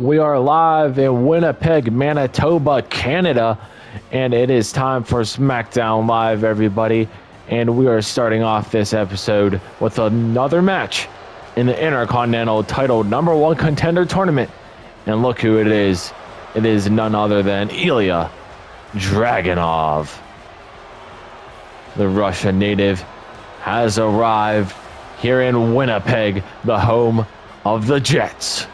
We are live in Winnipeg, Manitoba, Canada, and it is time for Smackdown Live, everybody. And we are starting off this episode with another match in the Intercontinental title #1 contender tournament. And look who it is. It is none other than Ilya Dragunov. The Russian native has arrived here in Winnipeg, the home of the Jets.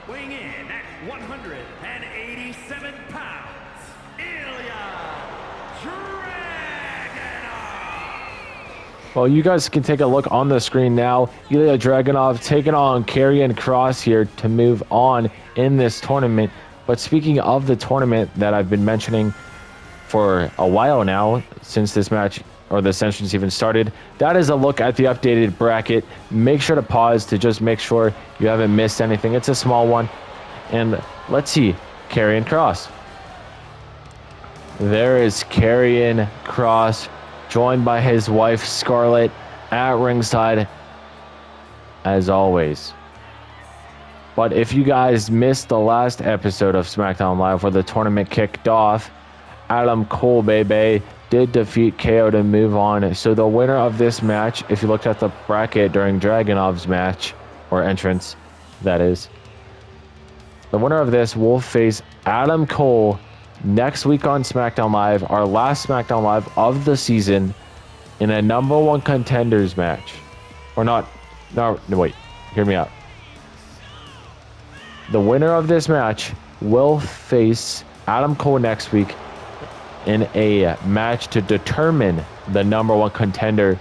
Weighing in at 187 pounds, Ilya Dragunov. Well, you guys can take a look on the screen now. Ilya Dragunov taking on Karrion Kross here to move on in this tournament. But speaking of the tournament that I've been mentioning for a while now, since this match or the sessions even started, that is a look at the updated bracket. Make sure to pause to just make sure you haven't missed anything. It's a small one. And let's see, Karrion Kross. There is Karrion Kross, joined by his wife Scarlett at ringside, as always. But if you guys missed the last episode of SmackDown Live where the tournament kicked off, Adam Cole, baby, did defeat KO to move on. So the winner of this match, if you looked at the bracket during Dragunov's match, or entrance, that is, the winner of this will face Adam Cole next week on SmackDown Live, our last SmackDown Live of the season, in a #1 contenders match. Or not, no, wait, hear me out. The winner of this match will face Adam Cole next week in a match to determine the #1 contender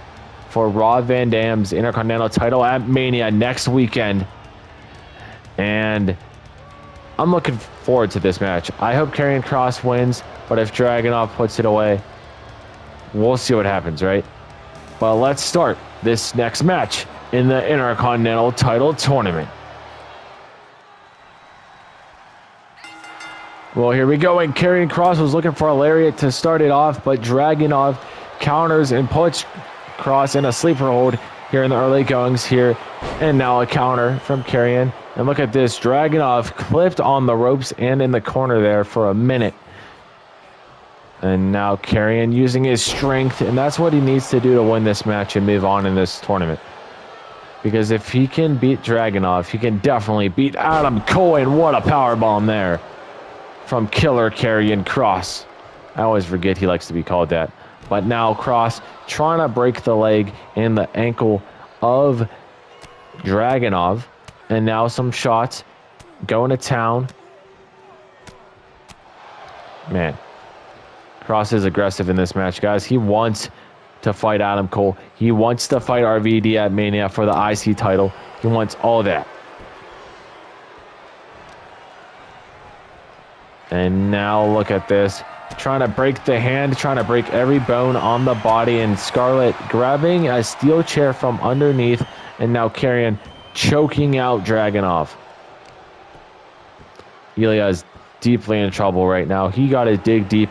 for Rob Van Dam's Intercontinental title at Mania next weekend. And I'm looking forward to this match. I hope Karrion Kross wins, but if Dragunov puts it away, we'll see what happens, right? But let's start this next match in the Intercontinental title tournament. Well, here we go, and Karrion Kross was looking for a lariat to start it off, but Dragunov counters and puts Kross in a sleeper hold here in the early goings here, and now a counter from Karrion. And look at this, Dragunov clipped on the ropes and in the corner there for a minute. And now Karrion using his strength, and that's what he needs to do to win this match and move on in this tournament. Because if he can beat Dragunov, he can definitely beat Adam Cole, and what a powerbomb there from Killer Karrion Kross. I always forget he likes to be called that. But now Kross trying to break the leg and the ankle of Dragunov. And now some shots going to town. Man, Kross is aggressive in this match, guys. He wants to fight Adam Cole. He wants to fight RVD at Mania for the IC title. He wants all that. And now look at this. Trying to break the hand, trying to break every bone on the body. And Scarlett grabbing a steel chair from underneath. And now Karrion choking out Dragunov. Ilya is deeply in trouble right now. He got to dig deep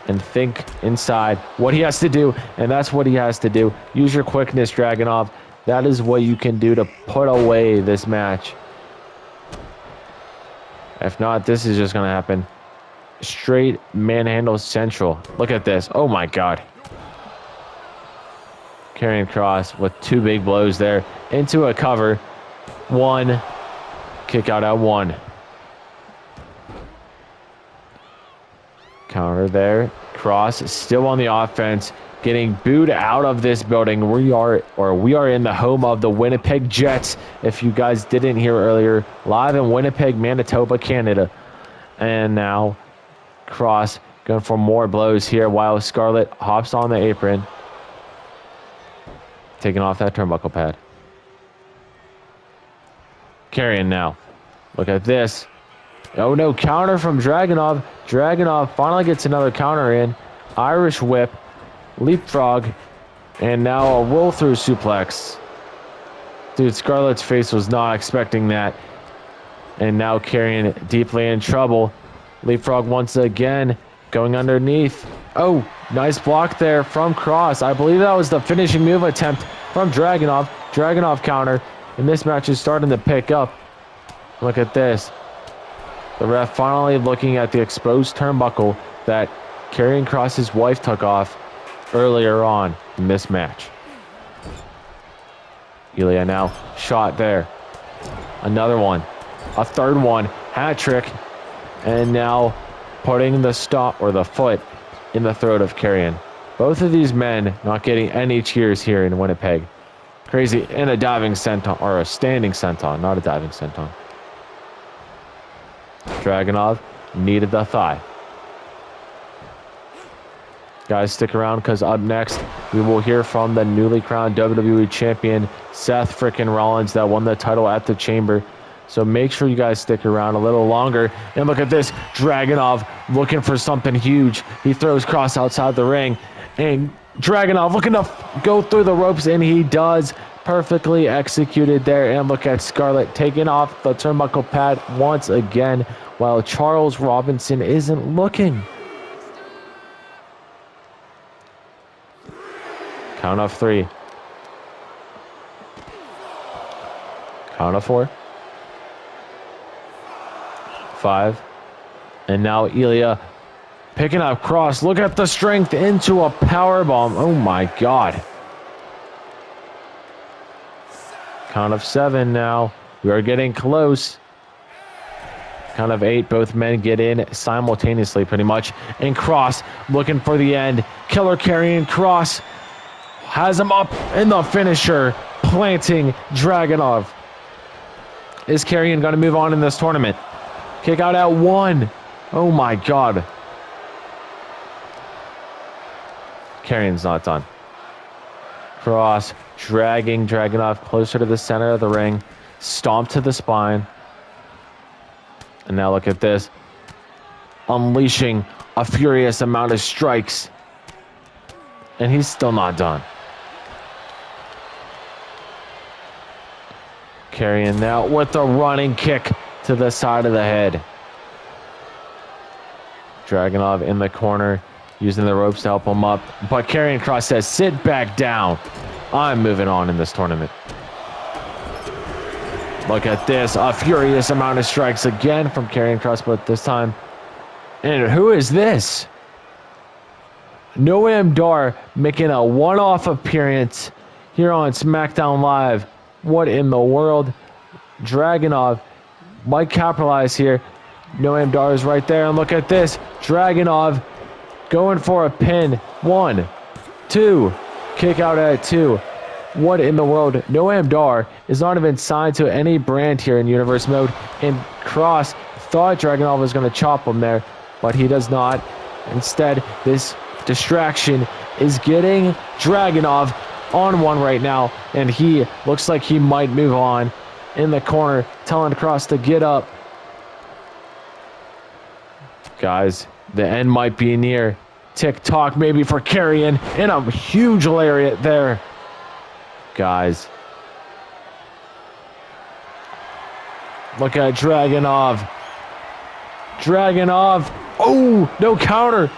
and think inside what he has to do. And that's what he has to do. Use your quickness, Dragunov. That is what you can do to put away this match. If not, this is just going to happen. Straight manhandle central. Look at this. Oh my god. Karrion Kross with two big blows there into a cover. One. Kick out at one. Counter there. Kross still on the offense. Getting booed out of this building. We are in the home of the Winnipeg Jets. If you guys didn't hear earlier, live in Winnipeg, Manitoba, Canada. And now Kross going for more blows here while Scarlett hops on the apron. Taking off that turnbuckle pad. Karrion now. Look at this. Oh no, counter from Dragunov. Dragunov finally gets another counter in. Irish whip. Leapfrog. And now a roll through suplex. Dude, Scarlett's face was not expecting that. And now Karrion deeply in trouble. Leapfrog once again, going underneath. Oh, nice block there from Kross. I believe that was the finishing move attempt from Dragunov. Dragunov counter. And this match is starting to pick up. Look at this. The ref finally looking at the exposed turnbuckle that Karrion Kross's wife took off earlier on in this match. Ilya now shot there. Another one. A third one. Hat trick. And now putting the stop or the foot in the throat of Karrion. Both of these men not getting any cheers here in Winnipeg. Crazy. And a diving senton, or a standing senton, not a diving senton. Dragunov needed the thigh. Guys, stick around because up next we will hear from the newly crowned WWE champion Seth frickin' Rollins that won the title at the Chamber. So make sure you guys stick around a little longer. And look at this, Dragunov looking for something huge. He throws Kross outside the ring, and Dragunov looking to go through the ropes, and he does. Perfectly executed there. And look at Scarlett taking off the turnbuckle pad once again while Charles Robinson isn't looking. Count of 3. Count of 4. 5. And now Ilya picking up Kross. Look at the strength into a powerbomb. Oh my God. Count of 7 now. We are getting close. Count of 8. Both men get in simultaneously pretty much. And Kross looking for the end. Killer Karrion Kross has him up in the finisher, planting Dragunov. Is Karrion going to move on in this tournament? Kick out at 1. Oh my God. Karrion's not done. Kross dragging Dragunov closer to the center of the ring. Stomp to the spine. And now look at this. Unleashing a furious amount of strikes. And he's still not done. Karrion now with a running kick to the side of the head. Dragunov in the corner, using the ropes to help him up. But Karrion Kross says, sit back down. I'm moving on in this tournament. Look at this. A furious amount of strikes again from Karrion Kross, but this time. And who is this? Noam Dar making a one-off appearance here on Smackdown Live. What in the world? Dragunov might capitalize here. Noam Dar is right there. And look at this. Dragunov going for a pin. 1, 2. Kick out at 2. What in the world? Noam Dar is not even signed to any brand here in Universe Mode. And Kross thought Dragunov was going to chop him there, but he does not. Instead, this distraction is getting Dragunov on one right now. And he looks like he might move on in the corner, telling Kross to get up. Guys, the end might be near. Tick-tock maybe for Karrion, and a huge lariat there. Guys. Look at Dragunov. Dragunov. Oh, no counter.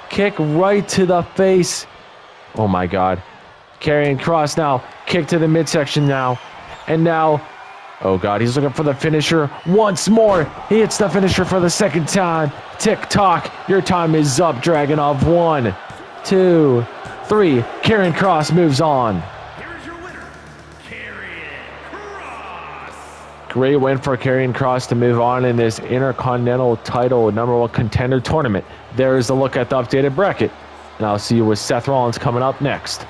Kick right to the face. Oh my God. Karrion Kross now. Kick to the midsection now. And now, oh God, he's looking for the finisher once more. He hits the finisher for the second time. Tick-tock. Your time is up, Dragunov. 1, 2, 3. Karrion Kross moves on. Here's your winner, Karrion Kross. Great win for Karrion Kross to move on in this Intercontinental title #1 contender tournament. There's a look at the updated bracket. And I'll see you with Seth Rollins coming up next.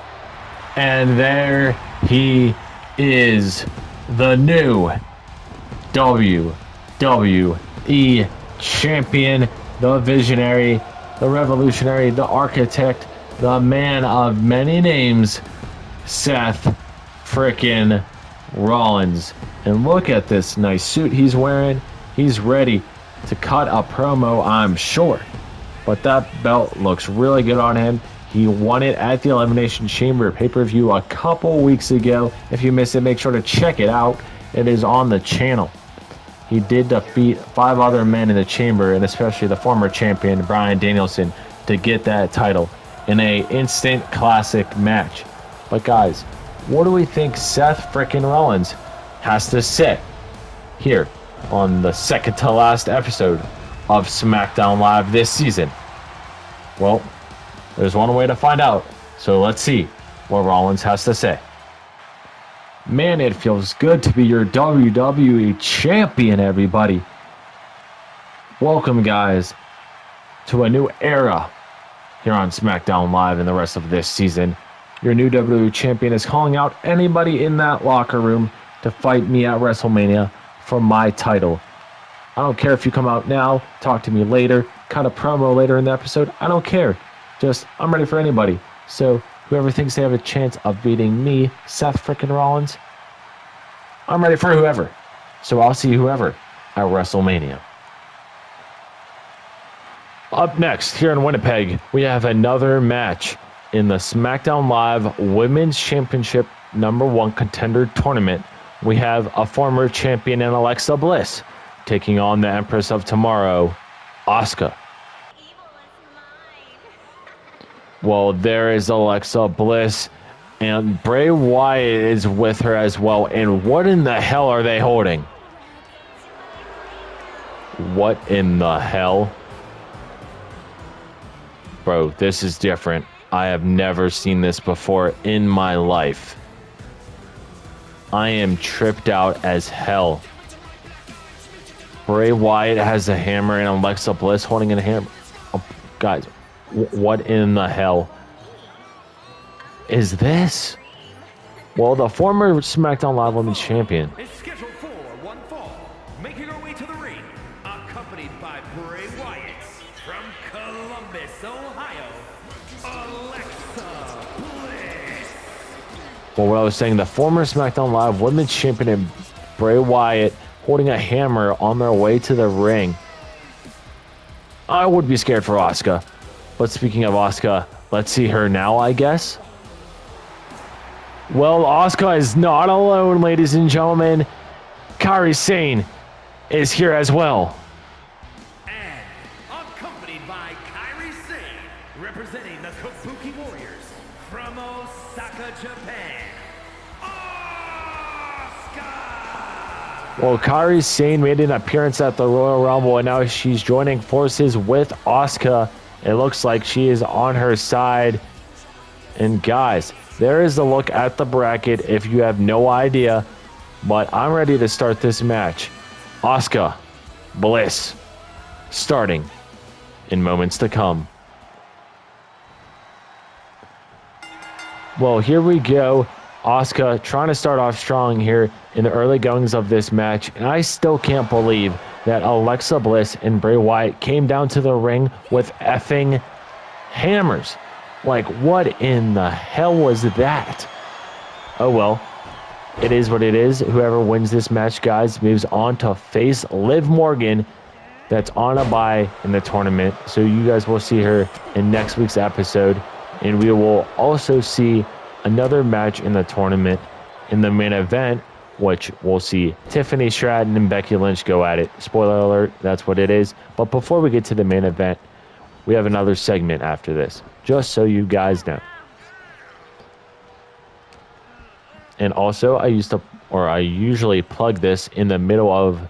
And there he is, the new WWE champion, the visionary, the revolutionary, the architect, the man of many names, Seth frickin' Rollins. And look at this nice suit he's wearing. He's ready to cut a promo, I'm sure. But that belt looks really good on him. He won it at the Elimination Chamber pay-per-view a couple weeks ago. If you missed it, make sure to check it out. It is on the channel. He did defeat 5 other men in the chamber, and especially the former champion, Bryan Danielson, to get that title in a instant classic match. But guys, what do we think Seth frickin' Rollins has to say here on the second to last episode of Smackdown Live this season? Well, there's one way to find out, so let's see what Rollins has to say. Man, it feels good to be your WWE champion, everybody. Welcome, guys, to a new era here on SmackDown Live and the rest of this season. Your new WWE champion is calling out anybody in that locker room to fight me at WrestleMania for my title. I don't care if you come out now, talk to me later, cut a promo later in the episode. I don't care. Just, I'm ready for anybody. So, whoever thinks they have a chance of beating me, Seth frickin' Rollins, I'm ready for whoever. So I'll see whoever at WrestleMania. Up next, here in Winnipeg, we have another match in the SmackDown Live Women's Championship #1 Contender Tournament. We have a former champion in Alexa Bliss taking on the Empress of Tomorrow, Asuka. Well, there is Alexa Bliss, and Bray Wyatt is with her as well. And what in the hell are they holding? What in the hell? Bro, this is different. I have never seen this before in my life. I am tripped out as hell. Bray Wyatt has a hammer and Alexa Bliss holding a hammer. Oh, guys, what in the hell is this? Well, the former SmackDown Live Women's Champion is scheduled for one fall, making her way to the ring, accompanied by Bray Wyatt from Columbus, Ohio, Alexa Bliss. Well, what I was saying, the former SmackDown Live Women's Champion and Bray Wyatt holding a hammer on their way to the ring. I would be scared for Asuka. But speaking of Asuka, let's see her now, I guess. Well, Asuka is not alone, ladies and gentlemen. Kairi Sane is here as well. And accompanied by Kairi Sane, representing the Kabuki Warriors from Osaka, Japan, Asuka! Well, Kairi Sane made an appearance at the Royal Rumble, and now she's joining forces with Asuka. It looks like she is on her side. And guys, there is a look at the bracket if you have no idea. But I'm ready to start this match. Asuka, Bliss, starting in moments to come. Well, here we go. Asuka trying to start off strong here in the early goings of this match. And I still can't believe that Alexa Bliss and Bray Wyatt came down to the ring with effing hammers. Like, what in the hell was that? Oh well, it is what it is. Whoever wins this match, guys, moves on to face Liv Morgan. That's on a bye in the tournament. So you guys will see her in next week's episode. And we will also see another match in the tournament in the main event, which we'll see Tiffany, Stratton, and Becky Lynch go at it. Spoiler alert, that's what it is. But before we get to the main event, we have another segment after this, just so you guys know. And also, I usually plug this in the middle of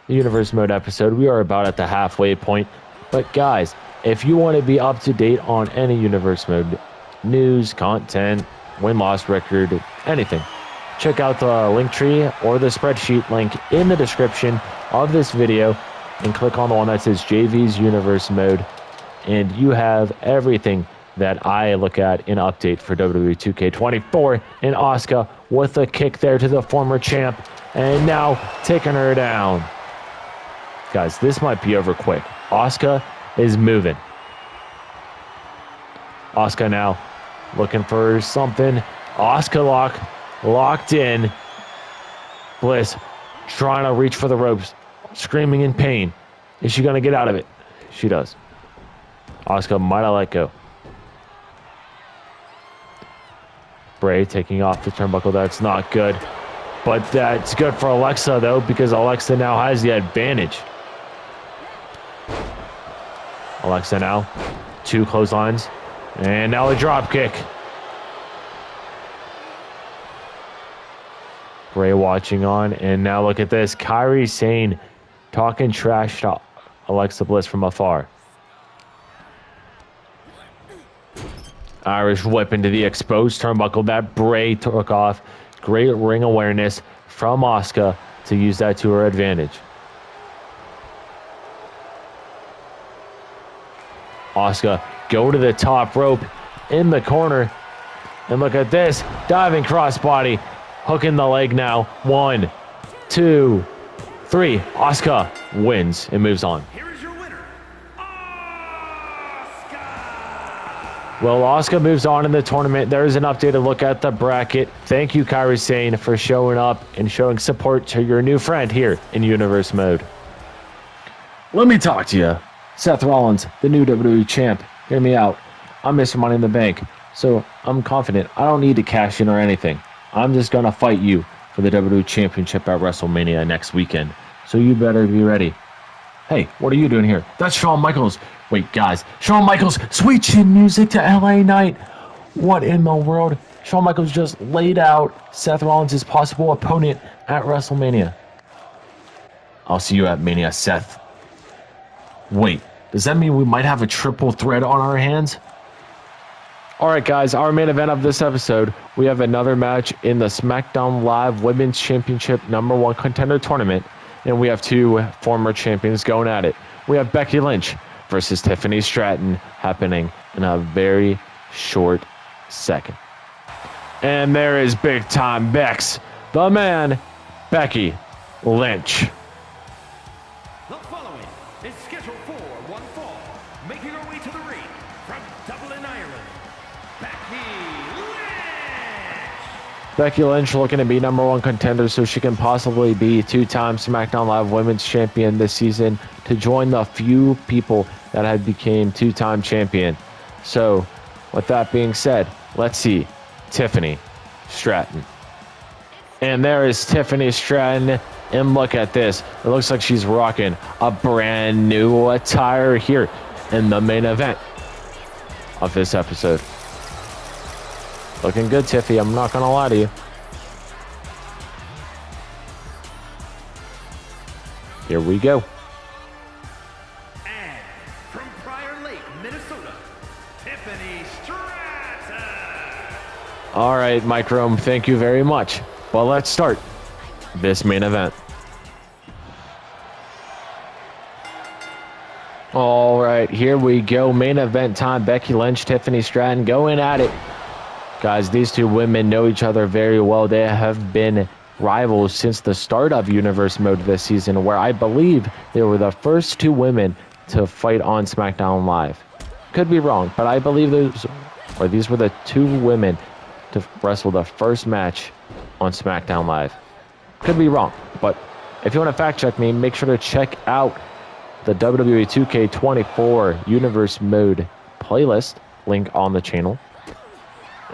the Universe Mode episode. We are about at the halfway point. But guys, if you want to be up to date on any Universe Mode news, content, win-loss record, anything, check out the link tree or the spreadsheet link in the description of this video and click on the one that says JV's Universe Mode. And you have everything that I look at in update for WWE 2K24. And Asuka with a kick there to the former champ. And now taking her down. Guys, this might be over quick. Asuka is moving. Asuka now looking for something. Asuka locked in. Bliss trying to reach for the ropes, screaming in pain. Is she going to get out of it? She does. Asuka might have let go. Bray taking off the turnbuckle. That's not good. But that's good for Alexa, though, because Alexa now has the advantage. Alexa now, 2 clotheslines. And now a drop kick. Bray watching on. And now look at this. Kairi Sane talking trash to Alexa Bliss from afar. Irish whip into the exposed turnbuckle that Bray took off. Great ring awareness from Asuka to use that to her advantage. Asuka go to the top rope in the corner. And look at this. Diving crossbody. Hooking the leg now. 1, 2, 3. Asuka wins and moves on. Here is your winner, Asuka! Well, Asuka moves on in the tournament. There's an updated look at the bracket. Thank you, Kairi Sane, for showing up and showing support to your new friend here in Universe Mode. Let me talk to you. Seth Rollins, the new WWE champ. Hear me out. I'm Mr. Money in the Bank, so I'm confident. I don't need to cash in or anything. I'm just going to fight you for the WWE Championship at WrestleMania next weekend, so you better be ready. Hey, what are you doing here? That's Shawn Michaels. Wait, guys. Shawn Michaels, sweet chin music to LA Knight. What in the world? Shawn Michaels just laid out Seth Rollins' possible opponent at WrestleMania. I'll see you at Mania, Seth. Wait, does that mean we might have a triple threat on our hands? Alright guys, our main event of this episode, we have another match in the Smackdown Live Women's Championship #1 Contender Tournament, and we have two former champions going at it. We have Becky Lynch versus Tiffany Stratton happening in a very short second. And there is big time Bex, the man, Becky Lynch. The following is scheduled for one fall, making her way to the ring from Dublin, Ireland, Becky Lynch! Becky Lynch looking to be #1 contender so she can possibly be two-time SmackDown Live Women's Champion this season to join the few people that had became two-time champion. So, with that being said, let's see Tiffany Stratton. And there is Tiffany Stratton. And look at this. It looks like she's rocking a brand new attire here in the main event of this episode. Looking good, Tiffy. I'm not going to lie to you. Here we go. And from Prior Lake, Minnesota, Tiffany Stratton! All right, Mike Rome, thank you very much. Well, let's start this main event. All right, here we go. Main event time. Becky Lynch, Tiffany Stratton going at it. Guys, these two women know each other very well. They have been rivals since the start of Universe Mode this season, where I believe they were the first two women to fight on SmackDown Live. Could be wrong, but I believe these were the two women to wrestle the first match on SmackDown Live. Could be wrong, but if you want to fact check me, make sure to check out the WWE 2K24 Universe Mode playlist, link on the channel.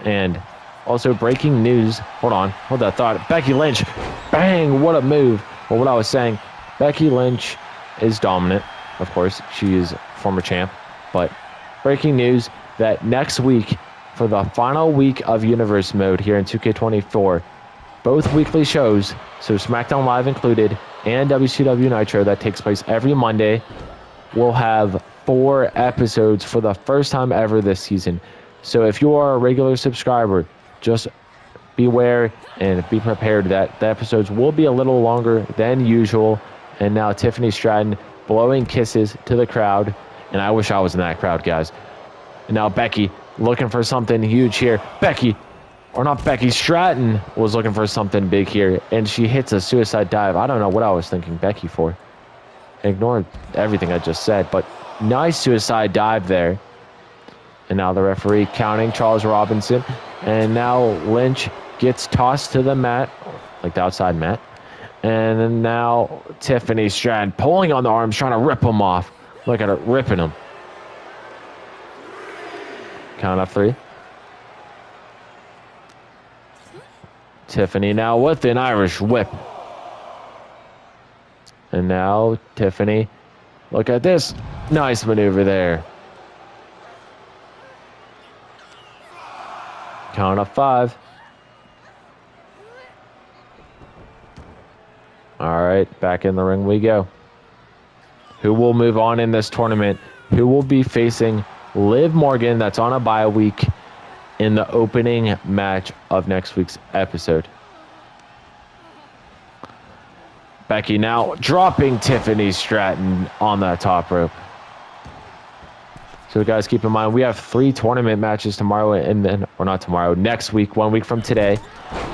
And also breaking news, hold that thought. Becky Lynch, bang, what a move. Well, what I was saying, Becky Lynch is dominant. Of course, she is former champ, but breaking news that next week, for the final week of Universe Mode here in 2K24, both weekly shows, so SmackDown Live included, and WCW Nitro that takes place every Monday, will have 4 episodes for the first time ever this season. So if you are a regular subscriber, just beware and be prepared that the episodes will be a little longer than usual. And now Tiffany Stratton blowing kisses to the crowd. And I wish I was in that crowd, guys. And now Becky looking for something huge here. Becky Stratton was looking for something big here. And she hits a suicide dive. I don't know what I was thinking Becky for. Ignore everything I just said. But nice suicide dive there. And now the referee counting Charles Robinson. And now Lynch gets tossed to the mat, like the outside mat. And then now Tiffany Stratton pulling on the arms, trying to rip him off. Look at her ripping him. Count of 3. Tiffany now with an Irish whip. And now Tiffany, look at this. Nice maneuver there. Count of 5. All right, back in the ring we go. Who will move on in this tournament? Who will be facing Liv Morgan, that's on a bye week, in the opening match of next week's episode? Becky now dropping Tiffany Stratton on that top rope. So guys, keep in mind, we have 3 tournament matches tomorrow, and then, or not tomorrow, next week, 1 week from today.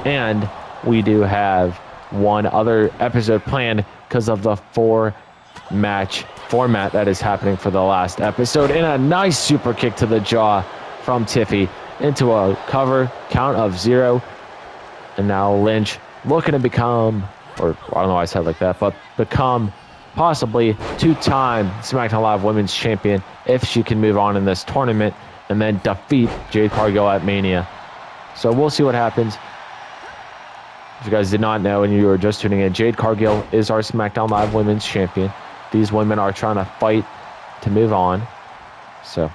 And we do have one other episode planned because of the 4-match format that is happening for the last episode. And a nice super kick to the jaw from Tiffy into a cover, count of 0. And now Lynch looking to become, or I don't know why I said it like that, but become possibly 2-time SmackDown Live Women's Champion if she can move on in this tournament and then defeat Jade Cargill at Mania. So we'll see what happens. If you guys did not know and you were just tuning in, Jade Cargill is our SmackDown Live Women's Champion. These women are trying to fight to move on. So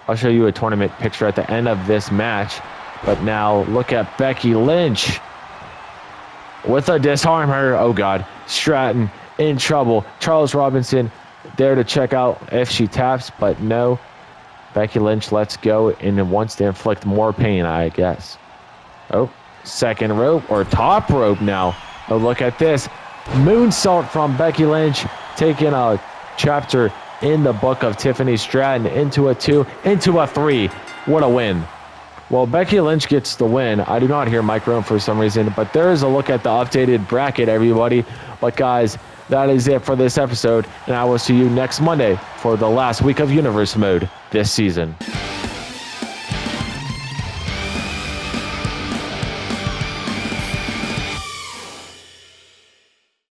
I'll show you a tournament picture at the end of this match. But now look at Becky Lynch with a disarmer. Oh God, Stratton in trouble. Charles Robinson there to check out if she taps, but no. Becky Lynch lets go and wants to inflict more pain, I guess. Oh, second rope or top rope now. Oh, look at this. Moonsault from Becky Lynch, taking a chapter in the book of Tiffany Stratton into a 2, into a 3. What a win. Well, Becky Lynch gets the win. I do not hear Mike Rome for some reason, but there is a look at the updated bracket, everybody. But guys, that is it for this episode, and I will see you next Monday for the last week of Universe Mode this season.